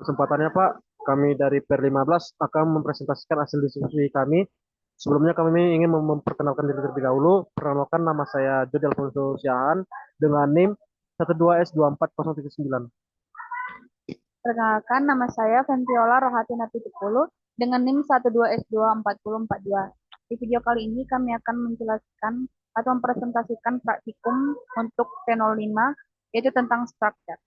Kesempatannya Pak, kami dari Per 15 akan mempresentasikan hasil diskusi kami. Sebelumnya kami ingin memperkenalkan diri terlebih dahulu. Perkenalkan, nama saya Jody Alfonso Siahaan dengan NIM 12S24039. Perkenalkan, nama saya Ventiola Rohatina Pitupulu dengan NIM 12S24042. Di video kali ini kami akan menjelaskan atau mempresentasikan praktikum untuk T05, yaitu tentang structure.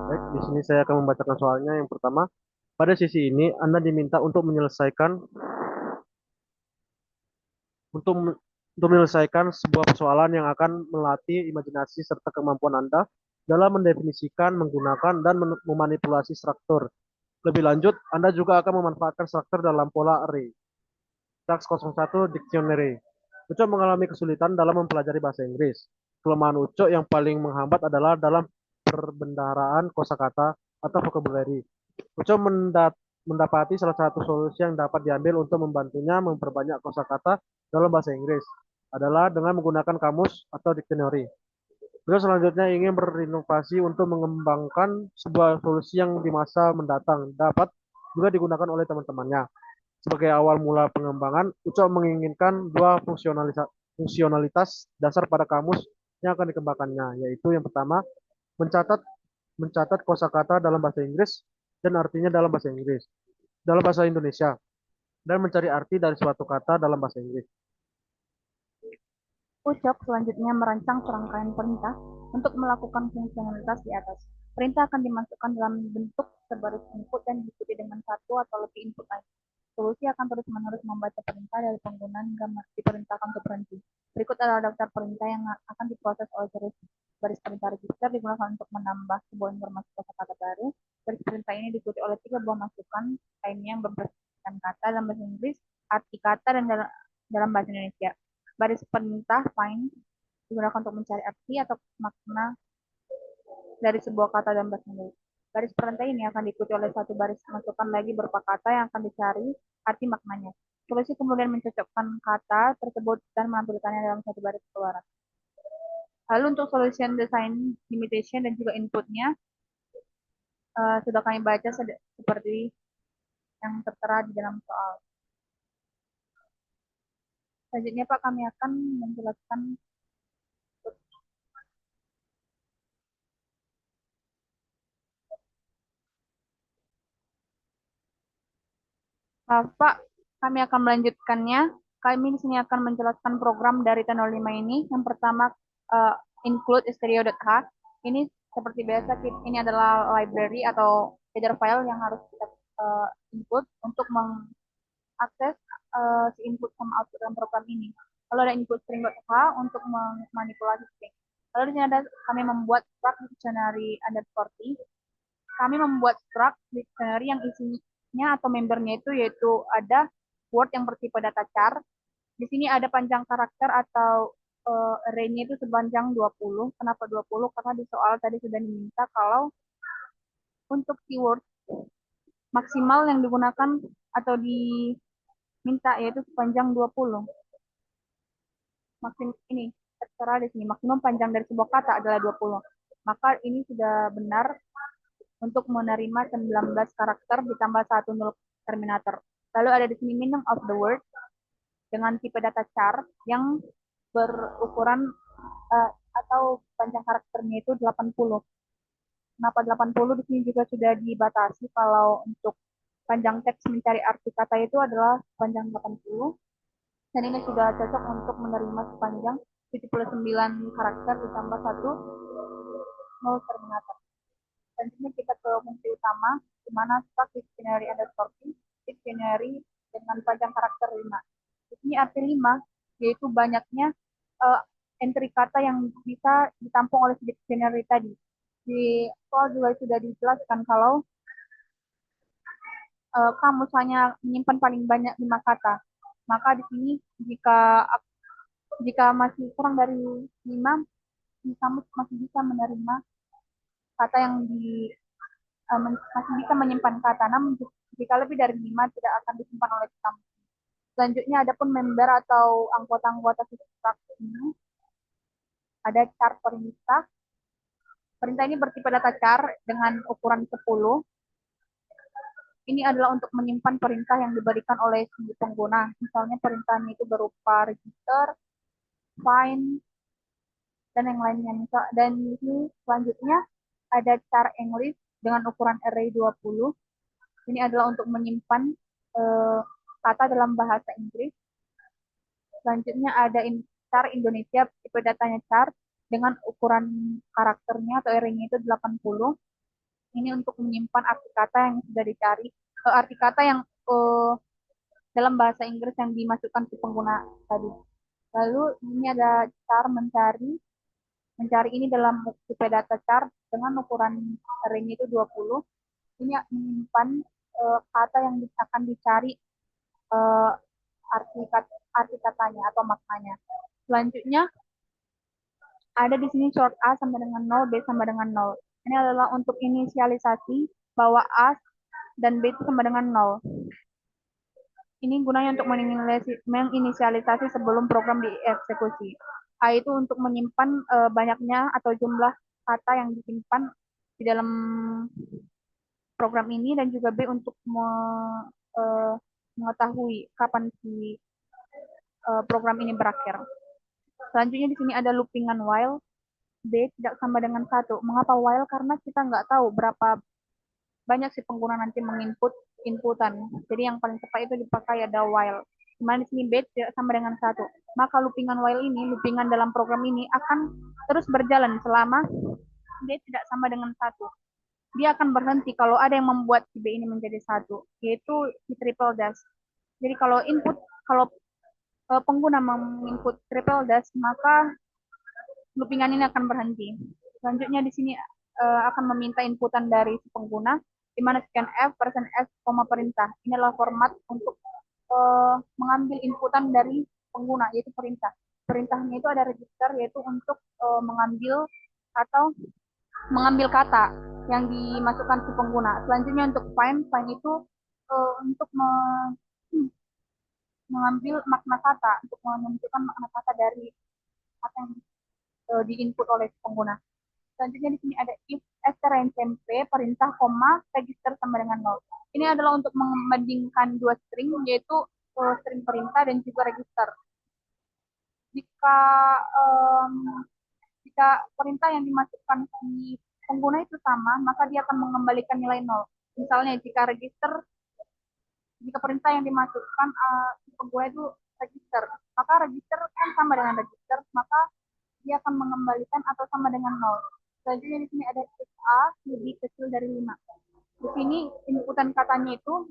Baik, di sini saya akan membacakan soalnya. Yang pertama, pada sesi ini Anda diminta untuk untuk menyelesaikan sebuah persoalan yang akan melatih imajinasi serta kemampuan Anda dalam mendefinisikan, menggunakan, dan memanipulasi struktur. Lebih lanjut, Anda juga akan memanfaatkan struktur dalam pola array. Tax 01 Dictionary. Ucok mengalami kesulitan dalam mempelajari bahasa Inggris. Kelemahan Ucok yang paling menghambat adalah dalam perbendaharaan kosakata atau vocabulary. Ucok mendapati salah satu solusi yang dapat diambil untuk membantunya memperbanyak kosakata dalam bahasa Inggris adalah dengan menggunakan kamus atau dictionary. Beliau selanjutnya ingin berinovasi untuk mengembangkan sebuah solusi yang di masa mendatang dapat juga digunakan oleh teman-temannya. Sebagai awal mula pengembangan, Ucok menginginkan dua fungsionalitas dasar pada kamus yang akan dikembangkannya, yaitu yang pertama, mencatat mencatat kosakata dalam bahasa Inggris dan artinya dalam bahasa Indonesia, dan mencari arti dari suatu kata dalam bahasa Inggris. Ucok selanjutnya merancang serangkaian perintah untuk melakukan fungsionalitas di atas. Perintah akan dimasukkan dalam bentuk sebaris input dan diikuti dengan satu atau lebih input lain. Solusi akan terus-menerus membaca perintah dari pengguna hingga diperintahkan untuk berhenti. Berikut adalah daftar perintah yang akan diproses oleh baris perintah register digunakan untuk menambah sebuah informasi kata-kata baru. Baris perintah ini diikuti oleh tiga buah masukan lainnya yang berdasarkan kata dalam bahasa Inggris, arti kata, dan dalam bahasa Indonesia. Baris perintah find digunakan untuk mencari arti atau makna dari sebuah kata dalam bahasa Inggris. Baris perintah ini akan diikuti oleh satu baris masukan lagi berupa kata yang akan dicari arti maknanya. Solusi kemudian mencocokkan kata tersebut dan menampilkannya dalam satu baris keluaran. Lalu untuk solution design limitation dan juga inputnya sudah kami baca seperti yang tertera di dalam soal. Selanjutnya Pak, kami akan menjelaskan Pak, kami akan melanjutkannya. Kami di sini akan menjelaskan program dari T05 ini. Yang pertama, uh, include stereo.h. Ini seperti biasa, ini adalah library atau header file yang harus kita input untuk mengakses si input sama output dalam program ini. Lalu ada input string.h untuk memanipulasi string. Lalu di sini ada kami membuat struct dictionary underscore t. Kami membuat struct dictionary yang isinya atau membernya itu yaitu ada word yang bertipe data char. Di sini ada panjang karakter atau array-nya itu sepanjang 20. Kenapa 20? Karena di soal tadi sudah diminta kalau untuk keyword maksimal yang digunakan atau diminta yaitu sepanjang 20. Maksim ini tertera di sini maksimum panjang dari sebuah kata adalah 20. Maka ini sudah benar untuk menerima 19 karakter ditambah 1 nol terminator. Lalu ada di sini meaning of the word dengan tipe data char yang berukuran atau panjang karakternya itu 80. Kenapa 80? Di sini juga sudah dibatasi kalau untuk panjang teks mencari arti kata itu adalah panjang 80. Dan ini sudah cocok untuk menerima sepanjang 79 karakter ditambah 1 nol terminator. Selanjutnya kita ke fungsi utama, di mana start dictionary underscore dictionary dengan panjang karakter 5. Di sini arti 5, yaitu banyaknya uh, entry kata yang bisa ditampung oleh dictionary tadi. Di soal juga sudah dijelaskan kalau kamu hanya menyimpan paling banyak 5 kata. Maka di sini jika jika masih kurang dari 5, kamu masih bisa menerima kata yang masih bisa menyimpan kata. Namun jika lebih dari 5 tidak akan disimpan oleh kamu. Selanjutnya ada pun member atau anggota-anggota substrak ini ada char perintah. Perintah ini bertipe data char dengan ukuran 10. Ini adalah untuk menyimpan perintah yang diberikan oleh si pengguna. Misalnya perintahnya itu berupa register, find, dan yang lainnya. Dan ini selanjutnya ada char English dengan ukuran array 20. Ini adalah untuk menyimpan kata dalam bahasa Inggris. Selanjutnya ada char Indonesia, tipe datanya char dengan ukuran karakternya atau array-nya itu 80. Ini untuk menyimpan arti kata yang sudah dicari, arti kata yang dalam bahasa Inggris yang dimasukkan ke pengguna tadi. Lalu ini ada char mencari. Mencari ini dalam tipe data char dengan ukuran array-nya itu 20. Ini menyimpan kata yang akan dicari, uh, arti katanya atau maknanya. Selanjutnya ada di sini short A sama dengan 0, B sama dengan 0. Ini adalah untuk inisialisasi bahwa A dan B itu sama dengan 0. Ini gunanya untuk menginisialisasi sebelum program dieksekusi. A itu untuk menyimpan banyaknya atau jumlah kata yang disimpan di dalam program ini, dan juga B untuk mengetahui kapan si program ini berakhir. Selanjutnya di sini ada loopingan while. B tidak sama dengan 1. Mengapa while? Karena kita nggak tahu berapa banyak si pengguna nanti inputan. Jadi yang paling tepat itu dipakai ada while. Dimana di sini B tidak sama dengan 1. Maka loopingan while ini, loopingan dalam program ini akan terus berjalan selama B tidak sama dengan 1. Dia akan berhenti kalau ada yang membuat si B ini menjadi 1, yaitu si triple dash. Jadi kalau pengguna menginput triple dash, maka loopingan ini akan berhenti. Selanjutnya di sini akan meminta inputan dari si pengguna, di mana scanf, %f, perintah. Ini adalah format untuk mengambil inputan dari pengguna, yaitu perintah. Perintahnya itu ada register, yaitu untuk mengambil atau mengambil kata yang dimasukkan si pengguna. Selanjutnya untuk find itu untuk mengambil makna kata, untuk menentukan makna kata dari kata yang diinput oleh pengguna. Selanjutnya di sini ada if strncmp perintah koma register sama dengan 0. Ini adalah untuk membandingkan dua string, yaitu string perintah dan juga register. Jika jika perintah yang dimasukkan di pengguna itu sama, maka dia akan mengembalikan nilai 0. Misalnya jika perintah yang dimasukkan pengguna itu register, maka register kan sama dengan register, maka dia akan mengembalikan atau sama dengan 0. Selanjutnya di sini ada if A lebih kecil dari 5. Di sini inputan katanya itu,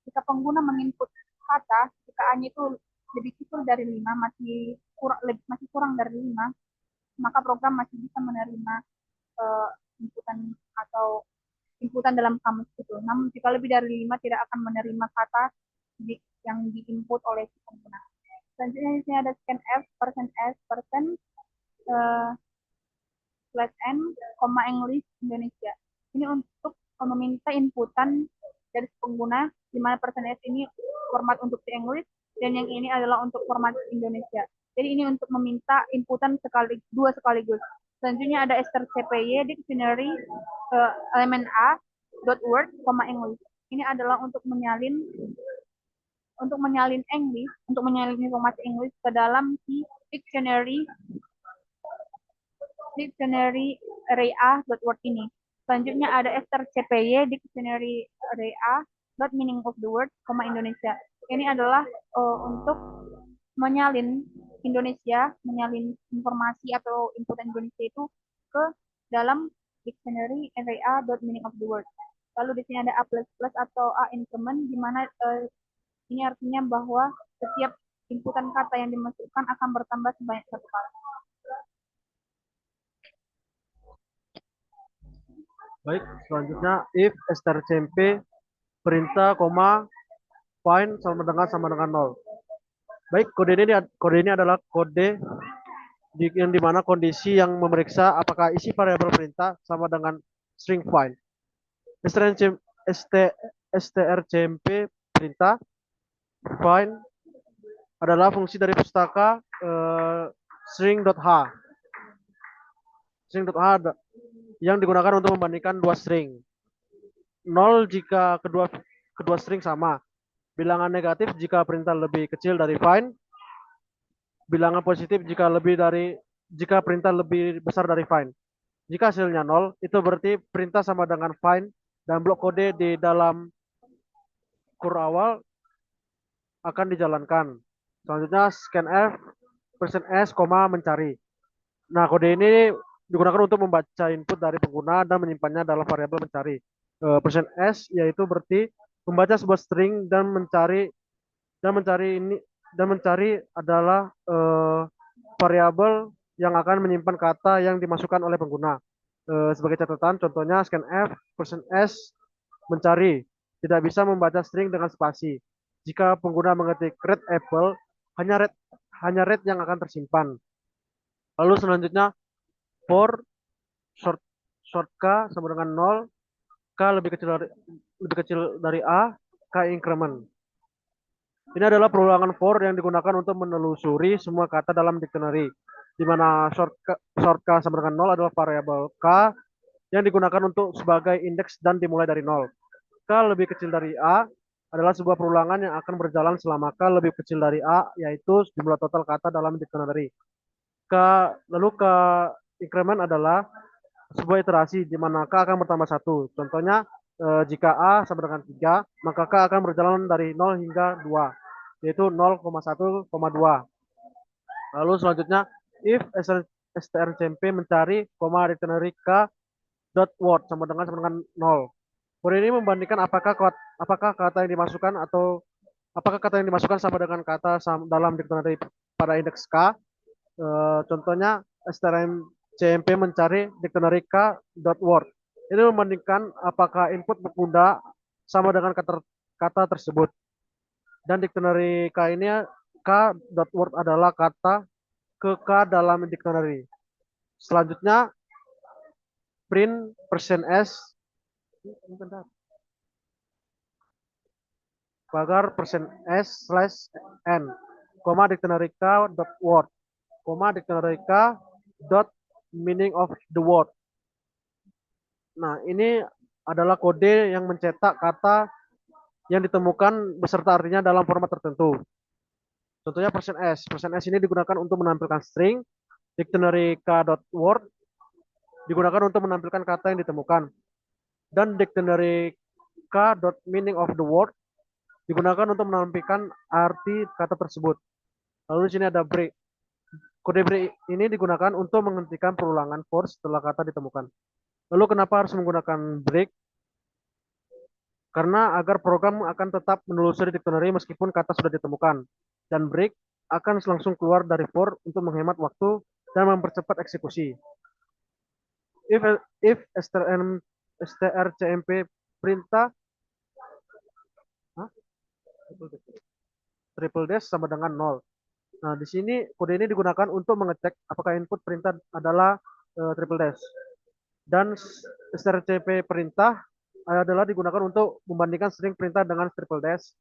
jika pengguna menginput kata, jika A-nya itu lebih kecil dari 5, masih kurang dari 5, maka program masih bisa menerima inputan atau inputan dalam kamus itu. Namun jika lebih dari 5, tidak akan menerima kata yang diinput oleh si pengguna. Selanjutnya di sini ada scanf, %s, %n, English Indonesia. Ini untuk meminta inputan dari pengguna, di mana %s ini format untuk si English, dan yang ini adalah untuk format Indonesia. Jadi ini untuk meminta inputan dua sekaligus. Selanjutnya ada strcpy dictionary elemen A .word, English. Ini adalah untuk menyalin English, untuk menyalin informasi English ke dalam si dictionary array A .word ini. Selanjutnya ada strcpy dictionary array A .meaning of the word, Indonesia. Ini adalah untuk menyalin informasi atau input Indonesia itu ke dalam dictionary array A .meaning of the word. Lalu di sini ada A++ atau A increment, di mana ini artinya bahwa setiap inputan kata yang dimasukkan akan bertambah sebanyak 1 kali. Baik, selanjutnya if strcmp perintah koma find sama dengan 0. Baik, kode ini adalah kode yang dimana kondisi yang memeriksa apakah isi variabel perintah sama dengan string find. strcmp perintah find adalah fungsi dari pustaka string.h. string.a yang digunakan untuk membandingkan dua string. 0 jika kedua string sama. Bilangan negatif jika perintah lebih kecil dari find. Bilangan positif jika perintah lebih besar dari find. Jika hasilnya 0, itu berarti perintah sama dengan find dan blok kode di dalam kur awal akan dijalankan. Selanjutnya scanf %s, mencari. Nah, kode ini digunakan untuk membaca input dari pengguna dan menyimpannya dalam variabel mencari. %s yaitu berarti membaca sebuah string dan mencari adalah variabel yang akan menyimpan kata yang dimasukkan oleh pengguna. Sebagai catatan, contohnya scanf %s mencari tidak bisa membaca string dengan spasi. Jika pengguna mengetik red apple, hanya red yang akan tersimpan. Lalu selanjutnya for short short k sama dengan 0, k lebih kecil dari a, k increment. Ini adalah perulangan for yang digunakan untuk menelusuri semua kata dalam dictionary, di mana short k sama dengan 0 adalah variabel k yang digunakan untuk sebagai indeks dan dimulai dari 0. K lebih kecil dari A adalah sebuah perulangan yang akan berjalan selama K lebih kecil dari A, yaitu jumlah total kata dalam dictionary. Lalu K increment adalah sebuah iterasi di mana K akan bertambah satu. Contohnya, jika A sama dengan 3, maka K akan berjalan dari 0 hingga 2, yaitu 0,1,2. Lalu selanjutnya, if strcmp mencari, dictionary K dot word sama dengan 0. Kode ini membandingkan apakah kata yang dimasukkan sama dengan kata dalam dictionary pada indeks K. Contohnya strcmp mencari dictionary K.word. Ini membandingkan apakah input berpindah sama dengan kata tersebut. Dan dictionary K ini K.word adalah kata ke K dalam dictionary. Selanjutnya print %s pagar %s/n, dictionary K.word, dictionary K.meaning of the word. Nah, ini adalah kode yang mencetak kata yang ditemukan beserta artinya dalam format tertentu. Contohnya %s. %s ini digunakan untuk menampilkan string, dictionary K.word digunakan untuk menampilkan kata yang ditemukan, dan dictionary K.meaning of the word digunakan untuk menampilkan arti kata tersebut. Lalu di sini ada break. Kode break ini digunakan untuk menghentikan perulangan for setelah kata ditemukan. Lalu kenapa harus menggunakan break? Karena agar program akan tetap menelusuri dictionary meskipun kata sudah ditemukan. Dan break akan langsung keluar dari for untuk menghemat waktu dan mempercepat eksekusi. If strcmp perintah triple dash sama dengan 0. Nah, di sini kode ini digunakan untuk mengecek apakah input perintah adalah triple dash. Dan strcmp perintah adalah digunakan untuk membandingkan string perintah dengan triple dash.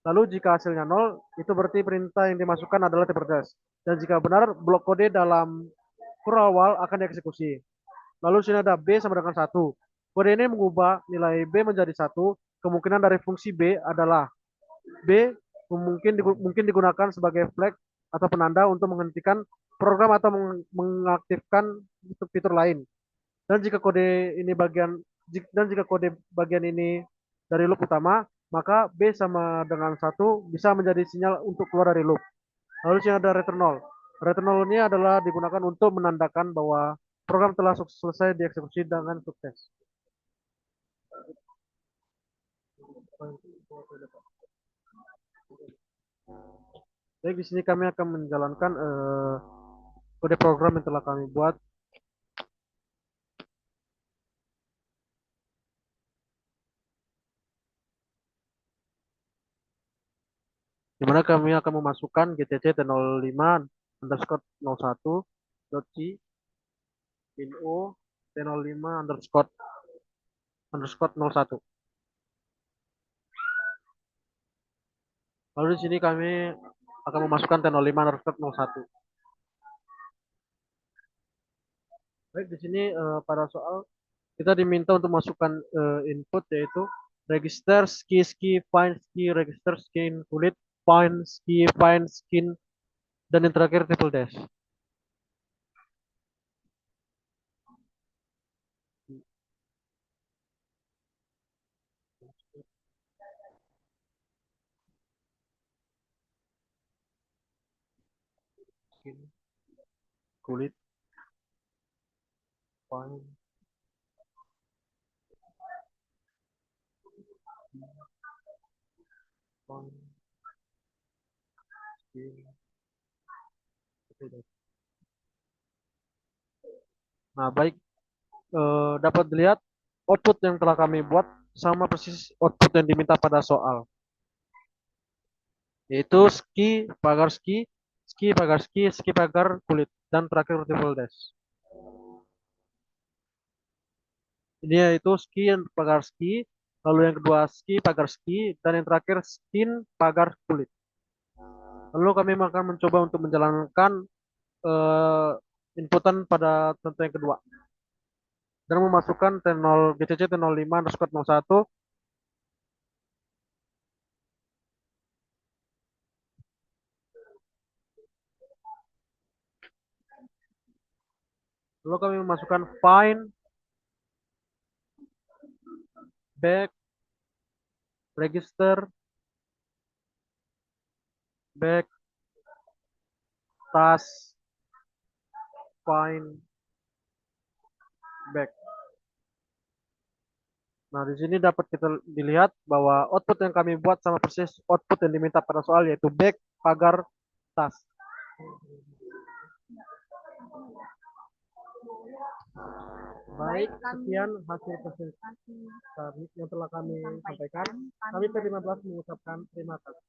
Lalu jika hasilnya 0, itu berarti perintah yang dimasukkan adalah triple dash. Dan jika benar, blok kode dalam kur awal akan dieksekusi. Lalu sini ada B sama dengan 1. Kode ini mengubah nilai B menjadi 1. Kemungkinan dari fungsi B adalah B mungkin digunakan sebagai flag atau penanda untuk menghentikan program atau mengaktifkan fitur lain. Dan jika kode bagian ini dari loop utama, maka B sama dengan 1 bisa menjadi sinyal untuk keluar dari loop. Lalu sini ada return 0. Return 0 ini adalah digunakan untuk menandakan bahwa program telah selesai dieksekusi dengan sukses. Baik, di sini kami akan menjalankan kode program yang telah kami buat. Di mana kami akan memasukkan gtc T05 underscore 01 .c info T05 underscore 01. Lalu di sini kami akan memasukkan T05 underscore 01. Baik, di sini pada soal kita diminta untuk masukkan input yaitu register ski ski find ski register skin kulit find ski find skin dan yang terakhir triple dash. Skin kulit find find skin triple dash. Nah, baik, dapat dilihat output yang telah kami buat sama persis output yang diminta pada soal, yaitu ski, pagar ski, ski, pagar ski, ski, pagar kulit, dan terakhir triple dash. Ini yaitu ski yang pagar ski, lalu yang kedua ski, pagar ski, dan yang terakhir skin, pagar kulit. Lalu kami akan mencoba untuk menjalankan eh, inputan pada tentu yang kedua dan memasukkan T0 GCC T05 underscore 01. Lalu kami memasukkan find back register back task find back. Nah, di sini dapat kita dilihat bahwa output yang kami buat sama persis output yang diminta pada soal yaitu back pagar task. Baik, sekian hasil presentasi yang telah kami sampaikan. Kami P15 mengucapkan terima kasih.